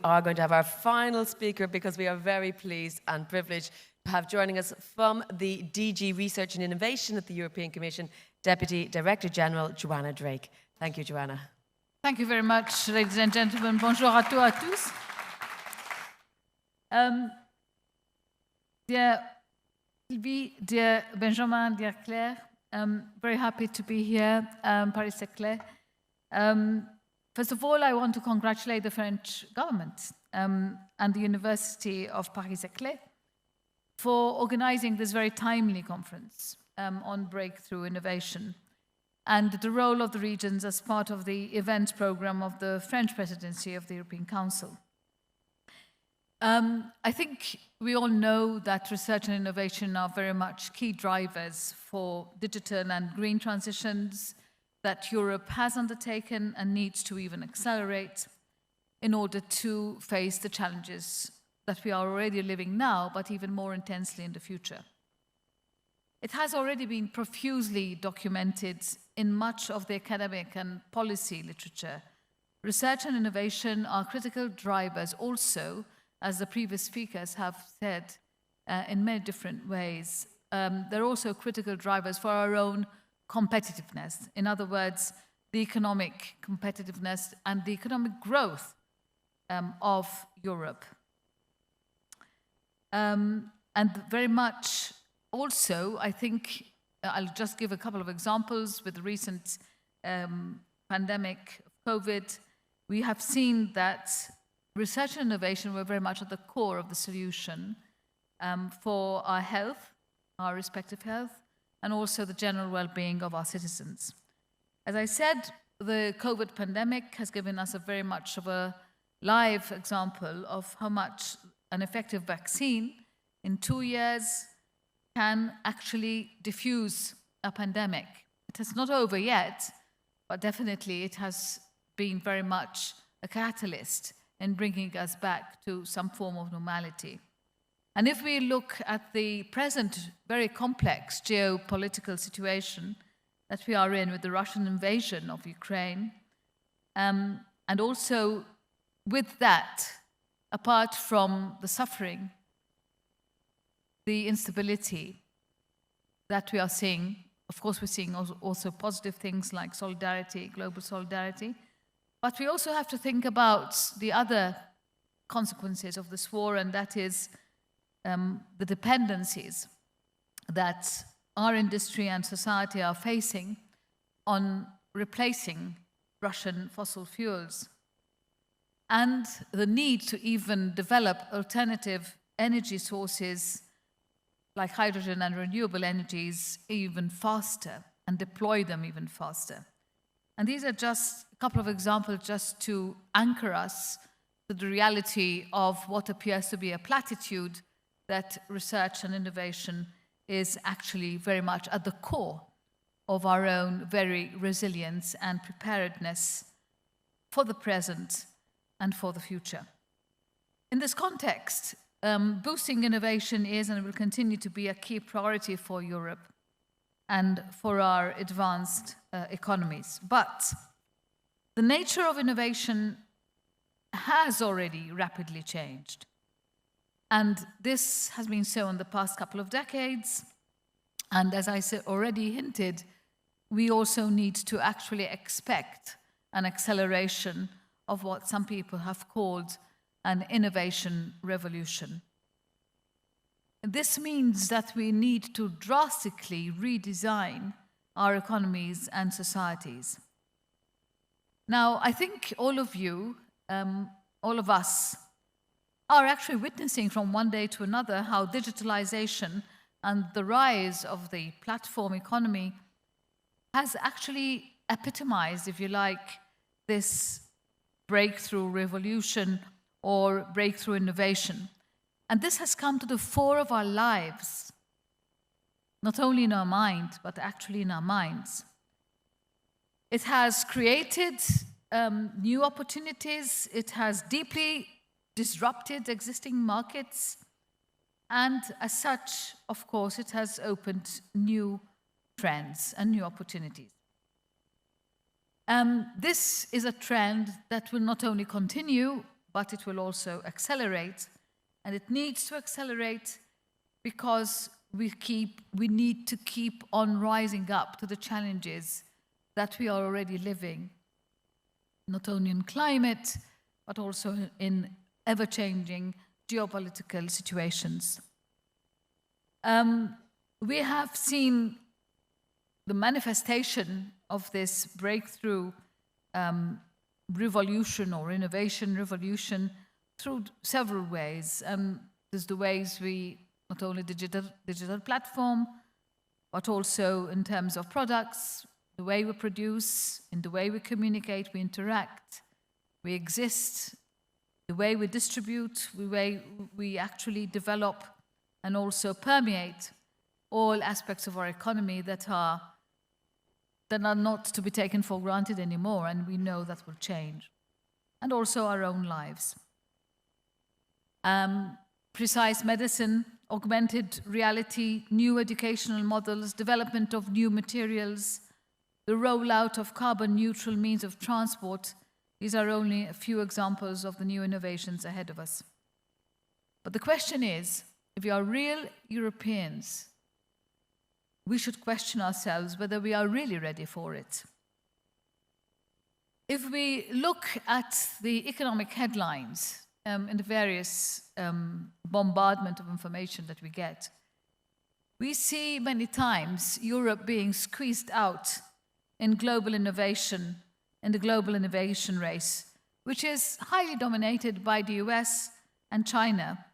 are going to have our final speaker because we are very pleased and privileged to have joining us from the DG Research and Innovation at the European Commission, Deputy Director General Joanna Drake. Thank you, Joanna. Thank you very much, ladies and gentlemen. Bonjour à tous, à tous. Dear Sylvie, dear Benjamin, dear Claire, I'm very happy to be here, Paris-Saclay. First of all, I want to congratulate the French government and the University of Paris-Saclay for organizing this very timely conference on breakthrough innovation and the role of the regions as part of the event program of the French presidency of the European Council. I think we all know that research and innovation are very much key drivers for digital and green transitions that Europe has undertaken and needs to even accelerate in order to face the challenges that we are already living now, but even more intensely in the future. It has already been profusely documented in much of the academic and policy literature. Research and innovation are critical drivers also, as the previous speakers have said, in many different ways. They're also critical drivers for our own competitiveness. In other words, the economic competitiveness and the economic growth of Europe. And very much also, I think, I'll just give a couple of examples. With the recent pandemic of COVID, we have seen that research and innovation were very much at the core of the solution for our health, our respective health, and also the general well-being of our citizens. As I said, the COVID pandemic has given us a very much of a live example of how much an effective vaccine in 2 years can actually diffuse a pandemic. It is not over yet, but definitely it has been very much a catalyst in bringing us back to some form of normality. And if we look at the present very complex geopolitical situation that we are in with the Russian invasion of Ukraine, and also with that, apart from the suffering, the instability that we are seeing, of course we're seeing also positive things like solidarity, global solidarity, but we also have to think about the other consequences of this war, and that is the dependencies that our industry and society are facing on replacing Russian fossil fuels, and the need to even develop alternative energy sources like hydrogen and renewable energies even faster and deploy them even faster. And these are just a couple of examples just to anchor us to the reality of what appears to be a platitude, that research and innovation is actually very much at the core of our own very resilience and preparedness for the present and for the future. In this context, boosting innovation is and will continue to be a key priority for Europe and for our advanced economies. But the nature of innovation has already rapidly changed. And this has been so in the past couple of decades. And as I already hinted, we also need to actually expect an acceleration of what some people have called an innovation revolution. This means that we need to drastically redesign our economies and societies. Now, I think all of you, all of us, are actually witnessing from one day to another how digitalization and the rise of the platform economy has actually epitomized, if you like, this breakthrough revolution or breakthrough innovation. And this has come to the fore of our lives, not only in our mind, but actually in our minds. It has created new opportunities. It has deeply disrupted existing markets. And as such, of course, it has opened new trends and new opportunities. This is a trend that will not only continue, but it will also accelerate. And it needs to accelerate because we need to keep on rising up to the challenges that we are already living, not only in climate, but also in ever-changing geopolitical situations. We have seen the manifestation of this breakthrough revolution or innovation revolution through several ways. There's the ways we, not only digital platform, but also in terms of products, the way we produce, in the way we communicate, we interact, we exist, the way we distribute, the way we actually develop and also permeate all aspects of our economy that are not to be taken for granted anymore, and we know that will change. And also our own lives. Precise medicine, augmented reality, new educational models, development of new materials, the rollout of carbon-neutral means of transport. These are only a few examples of the new innovations ahead of us. But the question is, if we are real Europeans, we should question ourselves whether we are really ready for it. If we look at the economic headlines in the various bombardment of information that we get, we see many times Europe being squeezed out in global innovation, in the global innovation race, which is highly dominated by the US and China,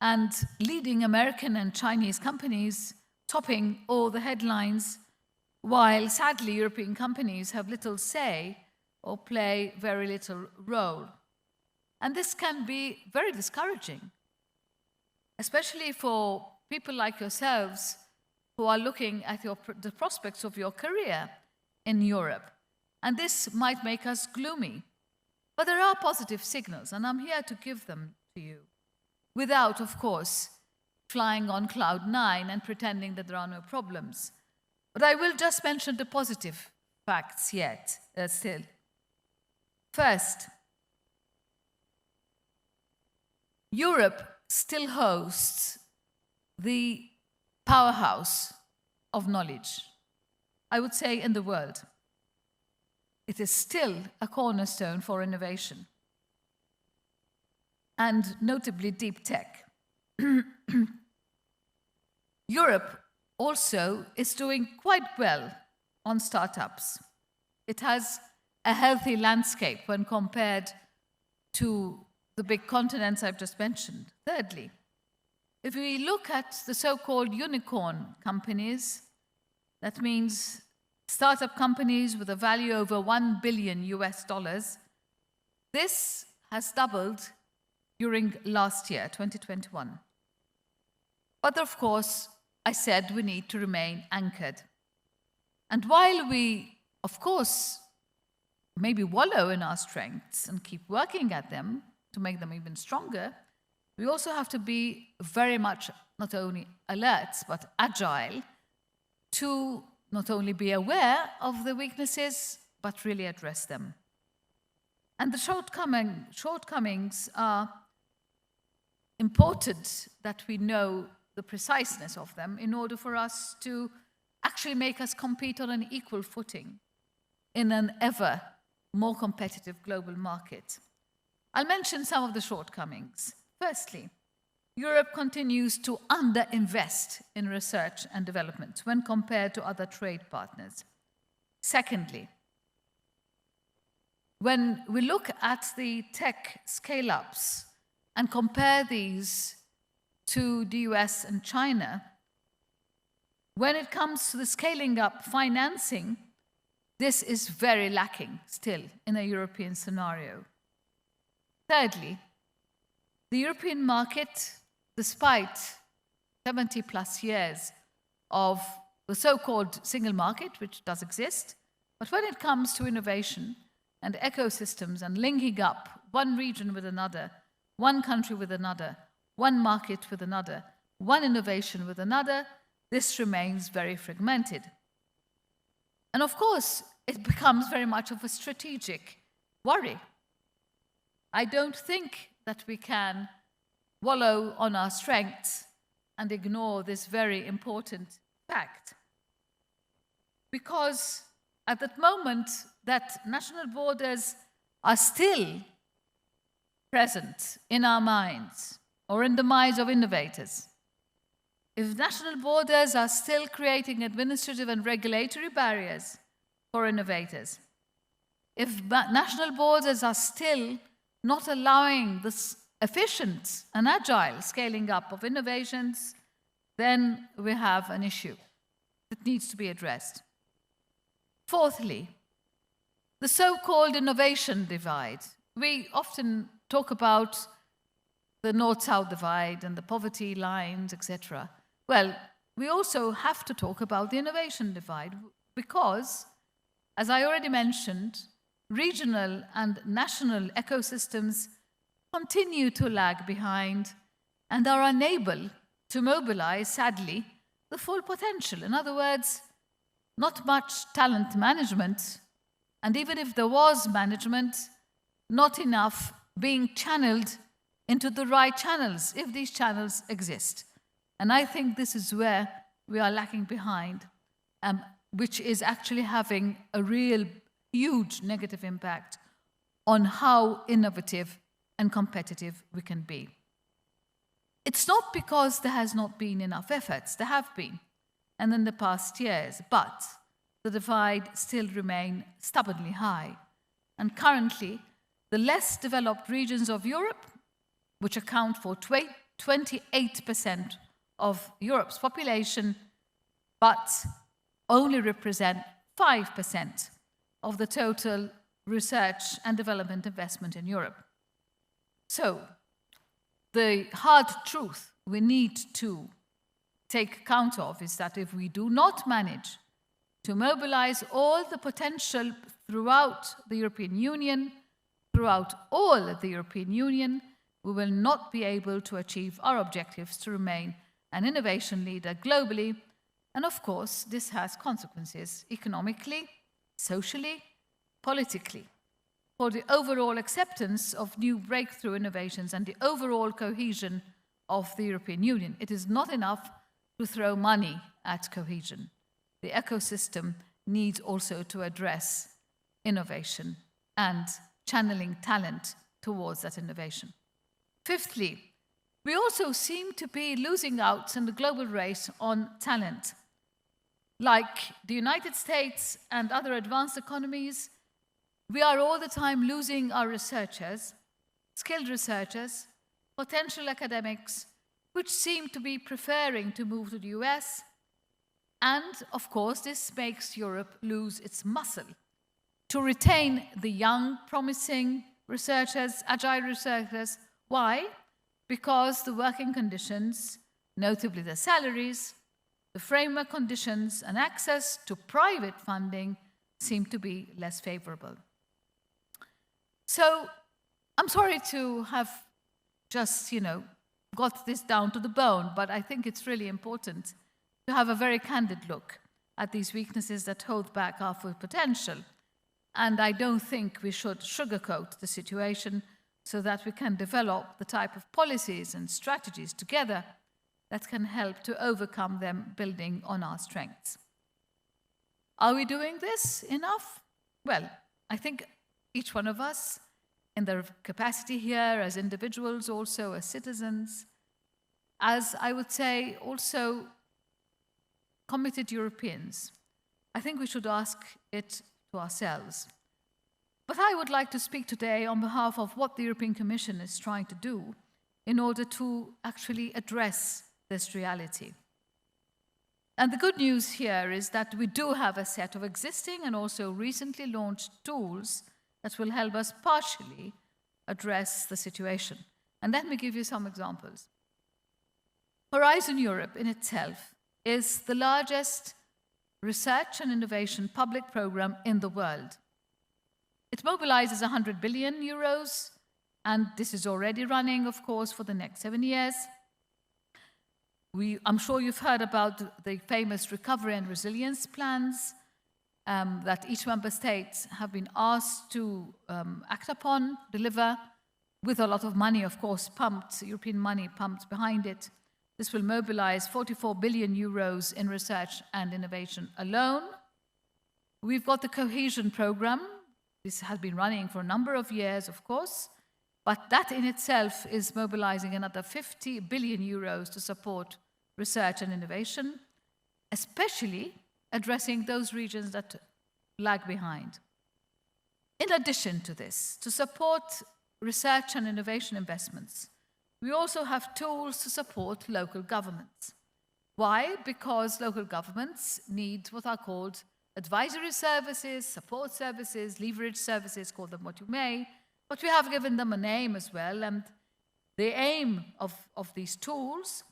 and leading American and Chinese companies topping all the headlines, while sadly European companies have little say or play very little role. And this can be very discouraging, especially for people like yourselves who are looking at the prospects of your career in Europe. And this might make us gloomy. But there are positive signals, and I'm here to give them to you, without, of course, flying on cloud 9 and pretending that there are no problems. But I will just mention the positive facts still. First, Europe still hosts the powerhouse of knowledge, I would say, in the world. It is still a cornerstone for innovation, and notably deep tech. Europe also is doing quite well on startups. It has a healthy landscape when compared to the big continents I've just mentioned. Thirdly, if we look at the so-called unicorn companies, that means startup companies with a value over $1 billion US, this has doubled during last year, 2021. But of course, I said we need to remain anchored. And while we, of course, maybe wallow in our strengths and keep working at them to make them even stronger, we also have to be very much not only alert, but agile to not only be aware of the weaknesses, but really address them. And the shortcomings are important that we know the preciseness of them in order for us to actually make us compete on an equal footing in an ever more competitive global market. I'll mention some of the shortcomings. Firstly, Europe continues to underinvest in research and development when compared to other trade partners. Secondly, when we look at the tech scale-ups and compare these to the US and China, when it comes to the scaling up financing, this is very lacking still in a European scenario. Thirdly, the European market, despite 70 plus years of the so-called single market, which does exist, but when it comes to innovation and ecosystems and linking up one region with another, one country with another, one market with another, one innovation with another, this remains very fragmented. And of course, it becomes very much of a strategic worry. I don't think that we can wallow on our strengths and ignore this very important fact. Because at that moment that national borders are still present in our minds or in the minds of innovators, if national borders are still creating administrative and regulatory barriers for innovators, if national borders are still not allowing this efficient and agile scaling up of innovations, then we have an issue that needs to be addressed. Fourthly, the so-called innovation divide. We often talk about the North-South divide and the poverty lines, etc. Well, we also have to talk about the innovation divide because, as I already mentioned, regional and national ecosystems continue to lag behind and are unable to mobilize, sadly, the full potential. In other words, not much talent management, and even if there was management, not enough being channeled into the right channels, if these channels exist. And I think this is where we are lacking behind, which is actually having a real huge negative impact on how innovative and competitive we can be. It's not because there has not been enough efforts, there have been, and in the past years, but the divide still remains stubbornly high. And currently, the less developed regions of Europe, which account for 28% of Europe's population, but only represent 5% of the total research and development investment in Europe. So, the hard truth we need to take account of is that if we do not manage to mobilize all the potential throughout the European Union, throughout all of the European Union, we will not be able to achieve our objectives to remain an innovation leader globally. And of course, this has consequences economically, socially, politically, for the overall acceptance of new breakthrough innovations and the overall cohesion of the European Union. It is not enough to throw money at cohesion. The ecosystem needs also to address innovation and channeling talent towards that innovation. Fifthly, we also seem to be losing out in the global race on talent. Like the United States and other advanced economies, we are all the time losing our researchers, skilled researchers, potential academics, which seem to be preferring to move to the US. And, of course, this makes Europe lose its muscle to retain the young, promising researchers, agile researchers. Why? Because the working conditions, notably the salaries, the framework conditions, and access to private funding seem to be less favorable. So I'm sorry to have just, got this down to the bone, but I think it's really important to have a very candid look at these weaknesses that hold back our full potential. And I don't think we should sugarcoat the situation so that we can develop the type of policies and strategies together that can help to overcome them, building on our strengths. Are we doing this enough? Well, I think each one of us, in their capacity here as individuals, also as citizens, as I would say also committed Europeans, I think we should ask it to ourselves. But I would like to speak today on behalf of what the European Commission is trying to do in order to actually address this reality. And the good news here is that we do have a set of existing and also recently launched tools that will help us partially address the situation. And let me give you some examples. Horizon Europe in itself is the largest research and innovation public program in the world. It mobilizes 100 billion euros, and this is already running, of course, for the next 7 years. I'm sure you've heard about the famous recovery and resilience plans that each member state have been asked to act upon, deliver with a lot of money, of course, pumped, European money pumped behind it. This will mobilize 44 billion euros in research and innovation alone. We've got the cohesion program. This has been running for a number of years, of course, but that in itself is mobilizing another 50 billion euros to support research and innovation, especially addressing those regions that lag behind. In addition to this, to support research and innovation investments, we also have tools to support local governments. Why? Because local governments need what are called advisory services, support services, leverage services, call them what you may, but we have given them a name as well, and the aim of these tools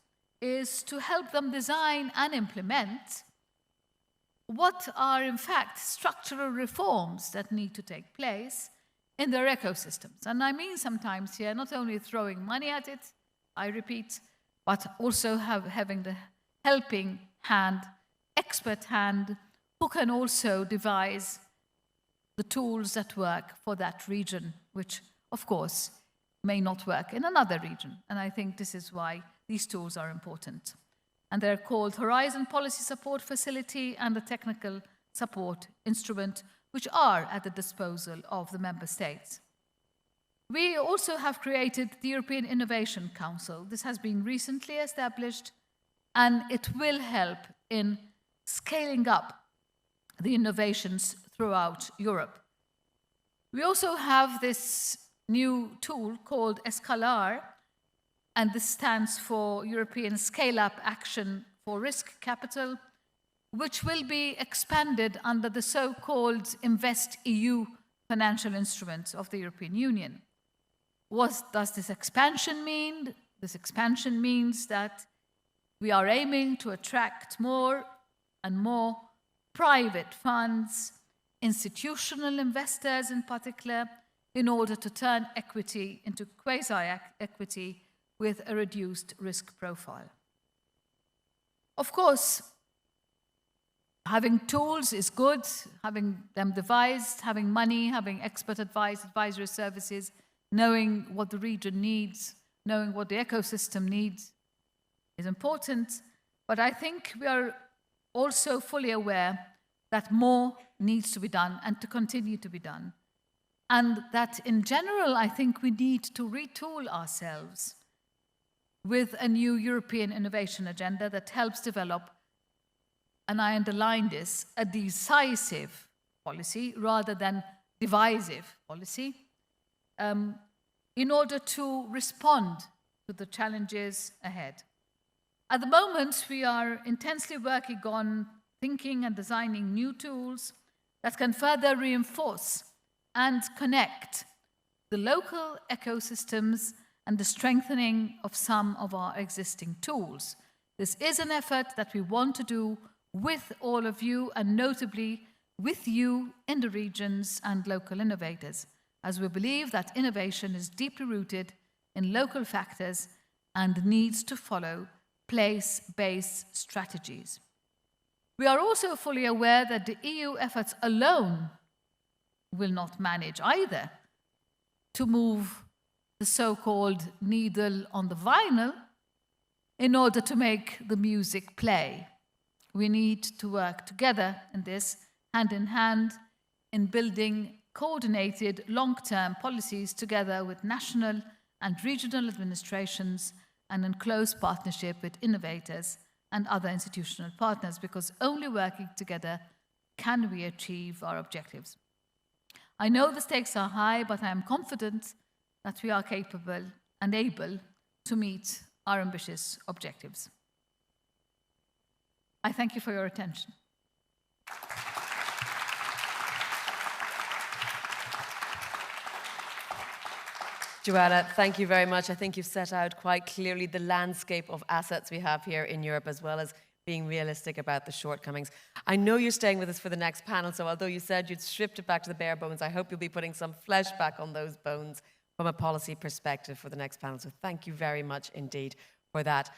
is to help them design and implement what are in fact structural reforms that need to take place in their ecosystems. And I mean sometimes here not only throwing money at it, I repeat, but also having the helping hand, expert hand, who can also devise the tools that work for that region, which of course may not work in another region. And I think this is why these tools are important. And they're called Horizon Policy Support Facility and the Technical Support Instrument, which are at the disposal of the member states. We also have created the European Innovation Council. This has been recently established, and it will help in scaling up the innovations throughout Europe. We also have this new tool called Escalar, and this stands for European Scale-Up Action for Risk Capital, which will be expanded under the so-called InvestEU financial instruments of the European Union. What does this expansion mean? This expansion means that we are aiming to attract more and more private funds, institutional investors in particular, in order to turn equity into quasi-equity with a reduced risk profile. Of course, having tools is good, having them devised, having money, having expert advice, advisory services, knowing what the region needs, knowing what the ecosystem needs is important. But I think we are also fully aware that more needs to be done and to continue to be done. And that in general, I think we need to retool ourselves with a new European innovation agenda that helps develop, and I underline this, a decisive policy rather than divisive policy, in order to respond to the challenges ahead. At the moment, we are intensely working on thinking and designing new tools that can further reinforce and connect the local ecosystems and the strengthening of some of our existing tools. This is an effort that we want to do with all of you, and notably with you in the regions and local innovators, as we believe that innovation is deeply rooted in local factors and needs to follow place-based strategies. We are also fully aware that the EU efforts alone will not manage either to move the so-called needle on the vinyl in order to make the music play. We need to work together in this, hand in hand, in building coordinated long-term policies together with national and regional administrations and in close partnership with innovators and other institutional partners, because only working together can we achieve our objectives. I know the stakes are high, but I am confident that we are capable and able to meet our ambitious objectives. I thank you for your attention. Joanna, thank you very much. I think you've set out quite clearly the landscape of assets we have here in Europe, as well as being realistic about the shortcomings. I know you're staying with us for the next panel, so although you said you'd stripped it back to the bare bones, I hope you'll be putting some flesh back on those bones from a policy perspective for the next panel. So thank you very much indeed for that.